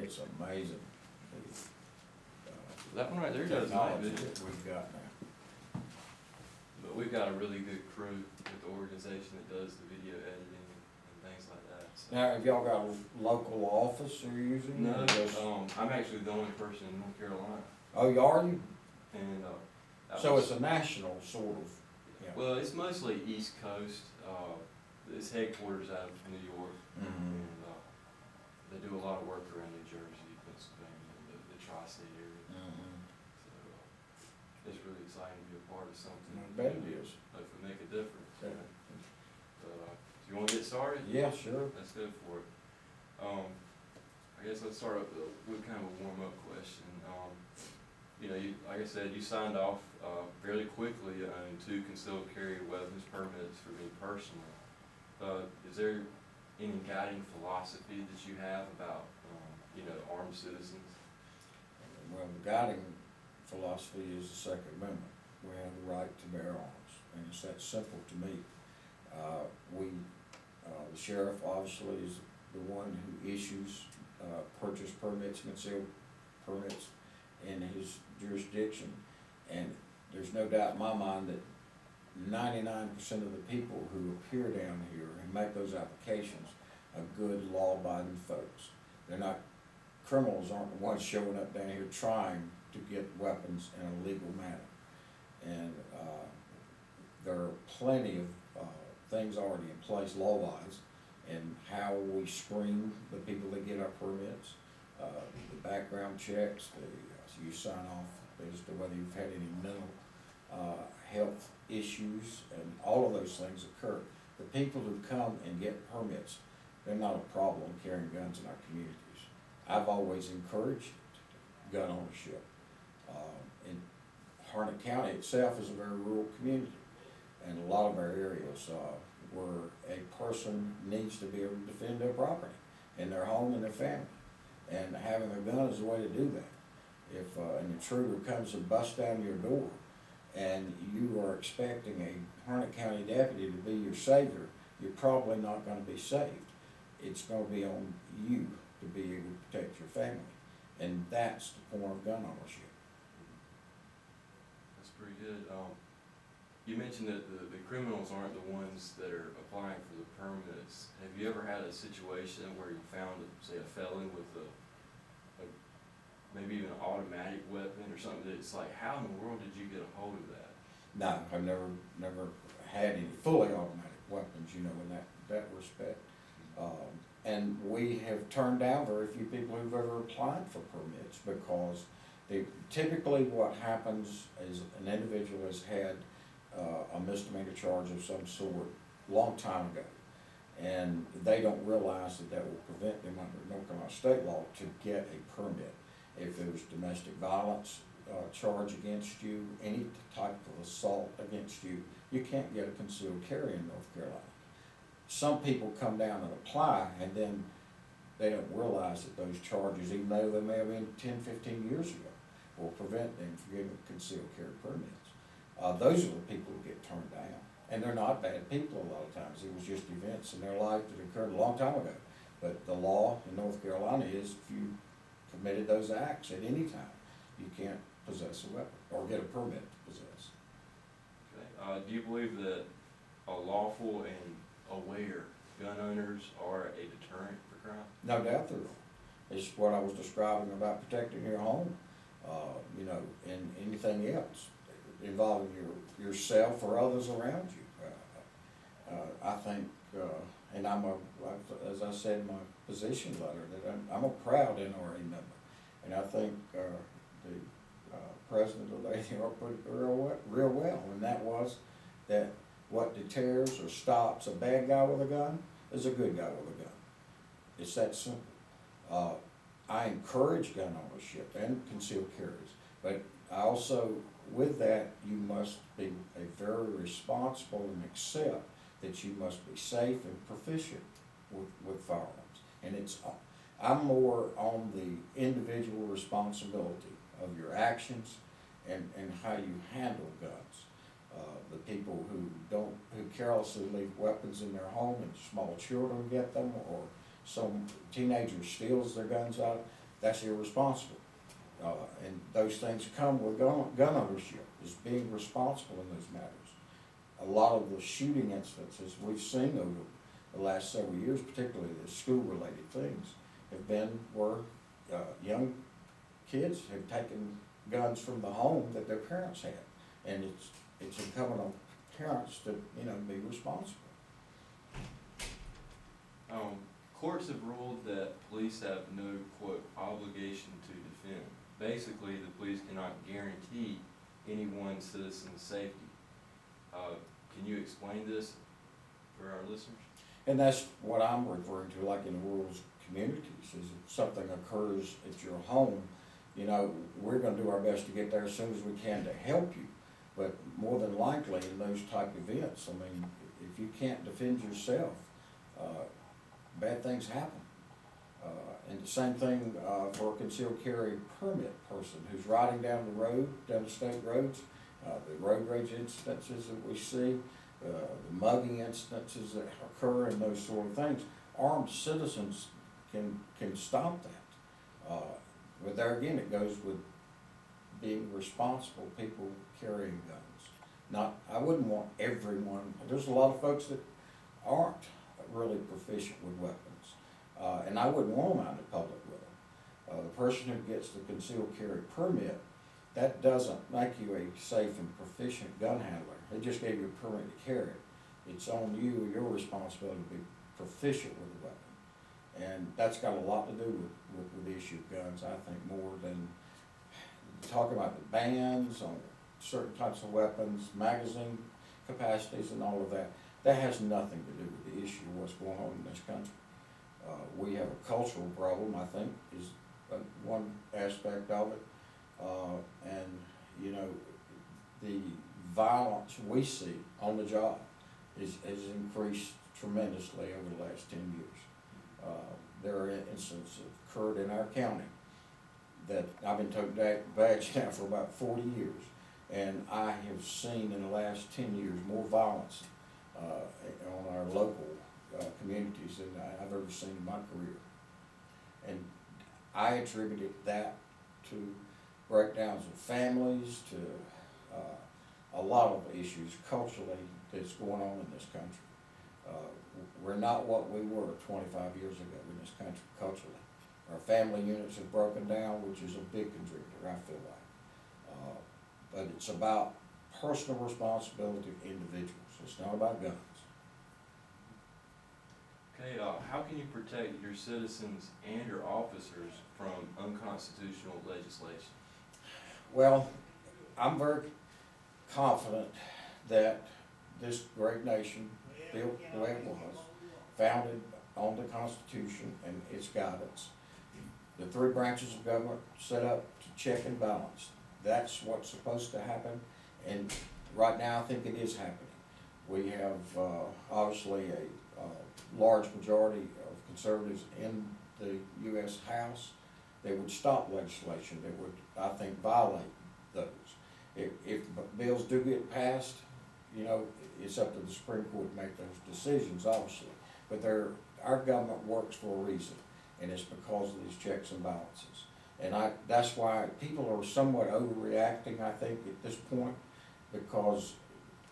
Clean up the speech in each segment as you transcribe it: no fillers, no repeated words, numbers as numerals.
it's amazing. That one right there does night Technology vision. that we've got now. But we've got a really good crew with the organization that does the video editing and things like that. So. Now, have y'all got a local office you're using? No, Or just- I'm actually the only person in North Carolina, Oh, you are you? and So it's a national sort of, yeah. well, it's mostly East Coast. It's headquarters out of New York, Mhm. and they do a lot of work around New Jersey, Pennsylvania, the tri-state area. Mhm. So it's really exciting to be a part of something. I bet it is. Hopefully make a difference. Yeah. But do you want to get started? Yeah, sure. Let's go for it. I guess let's start up with kind of a warm-up question. Like I said, you signed off fairly quickly on 2 concealed carry weapons permits for me personally. Is there any guiding philosophy that you have about, armed citizens? Well, the guiding philosophy is the Second Amendment. We have the right to bear arms, and it's that simple to me. The sheriff obviously is the one who issues purchase permits, concealed permits in his jurisdiction, and there's no doubt in my mind that 99% of the people who appear down here and make those applications are good, law-abiding folks. They're not, criminals aren't the ones showing up down here trying to get weapons in a legal manner. And there are plenty of things already in place law-wise, and how we screen the people that get our permits, the background checks, so you sign off as to whether you've had any mental health issues, and all of those things occur. The people who come and get permits, they're not a problem carrying guns in our communities. I've always encouraged gun ownership. And Harnett County itself is a very rural community, and a lot of our areas where a person needs to be able to defend their property and their home and their family, and having a gun is the way to do that. If an intruder comes and busts down your door, and you are expecting a Harnett County deputy to be your savior, you're probably not going to be saved. It's going to be on you to be able to protect your family, and that's the point of gun ownership. That's pretty good. You mentioned that the criminals aren't the ones that are applying for the permits. Have you ever had a situation where you found, say, a felon with maybe even an automatic weapon or something that's like, how in the world did you get a hold of that? No, I've never had any fully automatic weapons, in that respect. And we have turned down very few people who've ever applied for permits, because typically what happens is an individual has had a misdemeanor charge of some sort a long time ago, and they don't realize that will prevent them under North Carolina state law to get a permit. If there's domestic violence charge against you, any type of assault against you, you can't get a concealed carry in North Carolina. Some people come down and apply, and then they don't realize that those charges, even though they may have been 10, 15 years ago, will prevent them from getting concealed carry permits. Those are the people who get turned down, and they're not bad people a lot of times. It was just events in their life that occurred a long time ago. But the law in North Carolina is, if you committed those acts at any time, you can't possess a weapon or get a permit to possess. Okay. Do you believe that a lawful and aware gun owners are a deterrent for crime? No doubt there are. It's what I was describing about protecting your home, and anything else involving yourself or others around you. I think, and as I said in my position letter, that I'm a proud NRA member, and I think the president of the ANR put it real well, and that was that what deters or stops a bad guy with a gun is a good guy with a gun. It's that simple. I encourage gun ownership and concealed carries, but I also, with that, you must be a very responsible and accept that you must be safe and proficient with firearms. And I'm more on the individual responsibility of your actions and how you handle guns. The people who carelessly leave weapons in their home and small children get them, or some teenager steals their guns out, that's irresponsible. And those things come with gun ownership, is being responsible in those matters. A lot of the shooting instances we've seen over the last several years, particularly the school-related things, have been where young kids have taken guns from the home that their parents had. And it's incumbent on parents to, be responsible. Courts have ruled that police have no, quote, obligation to defend. Basically, the police cannot guarantee any one citizen's safety. Can you explain this for our listeners? And that's what I'm referring to, like in rural communities, is if something occurs at your home, we're gonna do our best to get there as soon as we can to help you. But more than likely in those type events, if you can't defend yourself, bad things happen. And the same thing for a concealed carry permit person who's riding down the state roads, the road rage instances that we see, the mugging instances that occur and those sort of things. Armed citizens can stop that. But there again, it goes with being responsible people carrying guns. I wouldn't want everyone, there's a lot of folks that aren't really proficient with weapons. And I wouldn't want them out in public with them. The person who gets the concealed carry permit, that doesn't make you a safe and proficient gun handler. They just gave you a permit to carry it. It's on you, your responsibility to be proficient with the weapon. And that's got a lot to do with the issue of guns, I think, more than talking about the bans on certain types of weapons, magazine capacities and all of that. That has nothing to do with the issue of what's going on in this country. We have a cultural problem, I think, is one aspect of it. The violence we see on the job has increased tremendously over the last 10 years. There are instances that occurred in our county that I've been toting badge now for about 40 years, and I have seen in the last 10 years more violence on our local communities than I've ever seen in my career. And I attributed that to breakdowns of families, to a lot of issues culturally that's going on in this country. We're not what we were 25 years ago in this country culturally. Our family units have broken down, which is a big contributor, I feel like. But it's about personal responsibility of individuals. It's not about guns. Okay, how can you protect your citizens and your officers from unconstitutional legislation? Well, I'm very confident that this great nation, built the way it was, founded on the Constitution and its guidance, the three branches of government set up to check and balance. That's what's supposed to happen, and right now I think it is happening. We have obviously a large majority of conservatives in the U.S. House that would stop legislation that would, I think, violate those. If bills do get passed, it's up to the Supreme Court to make those decisions, obviously. But our government works for a reason, and it's because of these checks and balances. And that's why people are somewhat overreacting, I think, at this point, because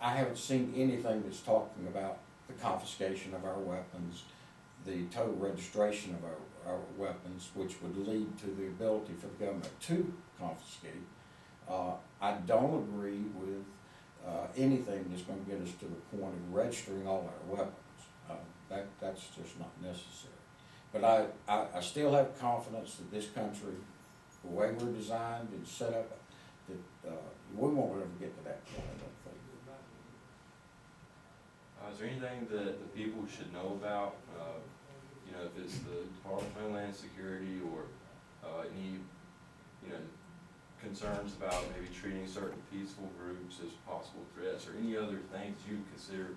I haven't seen anything that's talking about the confiscation of our weapons, the total registration of our weapons, which would lead to the ability for the government to confiscate. I don't agree with anything that's going to get us to the point of registering all our weapons. That's just not necessary. But I still have confidence that this country, the way we're designed and set up, that we won't ever get to that point, I don't think. Is there anything that the people should know about, if it's the Department of Homeland Security or any, concerns about maybe treating certain peaceful groups as possible threats, or any other things you consider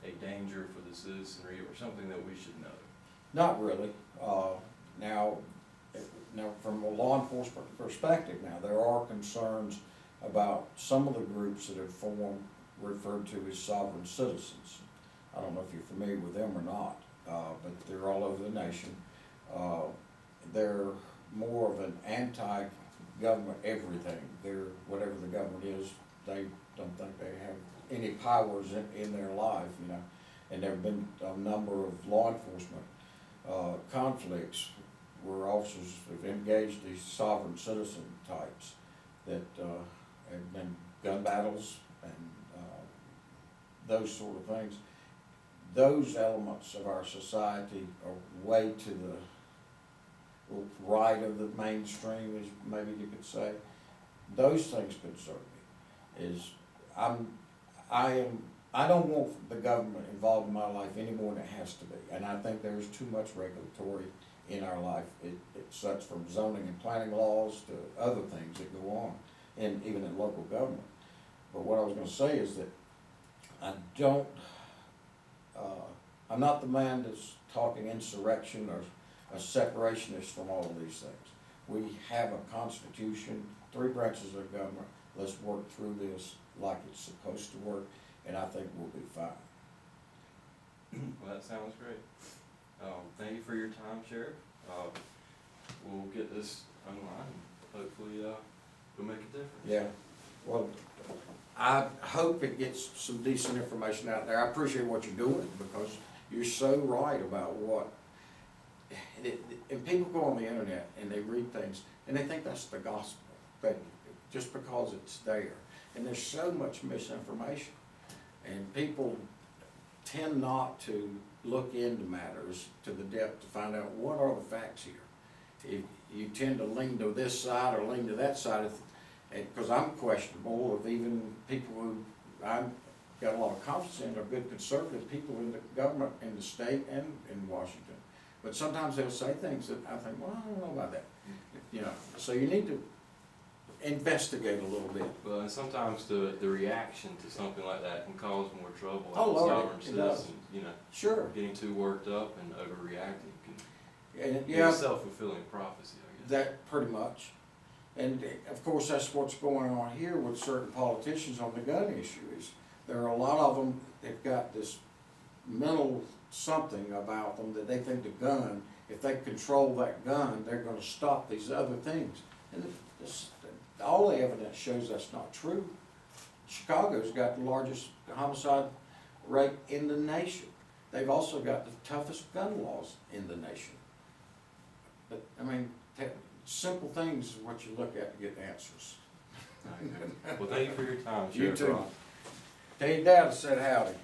a danger for the citizenry or something that we should know? Not really. Now, from a law enforcement perspective, there are concerns about some of the groups that have formed, referred to as sovereign citizens. I don't know if you're familiar with them or not, but they're all over the nation. They're more of an anti-government everything. They're, whatever the government is, they don't think they have any powers in their life, you know. And there've been a number of law enforcement conflicts where officers have engaged these sovereign citizen types that have been gun battles and those sort of things. Those elements of our society are way to the right of the mainstream, as maybe you could say. Those things concern me. I don't want the government involved in my life any more than it has to be, and I think there's too much regulatory in our life. It such from zoning and planning laws to other things that go on, and even in local government. But what I was gonna say is that I'm not the man that's talking insurrection or a separationist from all of these things. We have a constitution, 3 branches of government. Let's work through this like it's supposed to work, and I think we'll be fine. Well, that sounds great. Thank you for your time, Sheriff. We'll get this online and hopefully we'll make a difference. Yeah, well, I hope it gets some decent information out there. I appreciate what you're doing, because you're so right about what, and people go on the internet and they read things and they think that's the gospel thing, just because it's there. And there's so much misinformation, and people tend not to look into matters to the depth to find out what are the facts here. If you tend to lean to this side or lean to that side, because I'm questionable of even people who I've got a lot of confidence in are good conservative people in the government, in the state and in Washington. But sometimes they'll say things that I think, well, I don't know about that. You know, so you need to investigate a little bit. Well, and sometimes the reaction to something like that can cause more trouble. Oh, Lord, sovereign it does. citizens, you know, Sure. getting too worked up and overreacting can And be yeah, a self-fulfilling prophecy, I guess. that pretty much. And of course, that's what's going on here with certain politicians on the gun issue. Is there are a lot of them that got this mental something about them that they think the gun, if they control that gun, they're going to stop these other things. And all the evidence shows that's not true. Chicago's got the largest homicide rate in the nation. They've also got the toughest gun laws in the nation. But I mean, simple things is what you look at to get answers. Okay. Well, thank you for your time, You Sheriff too. Ross. Tell your dad I said howdy.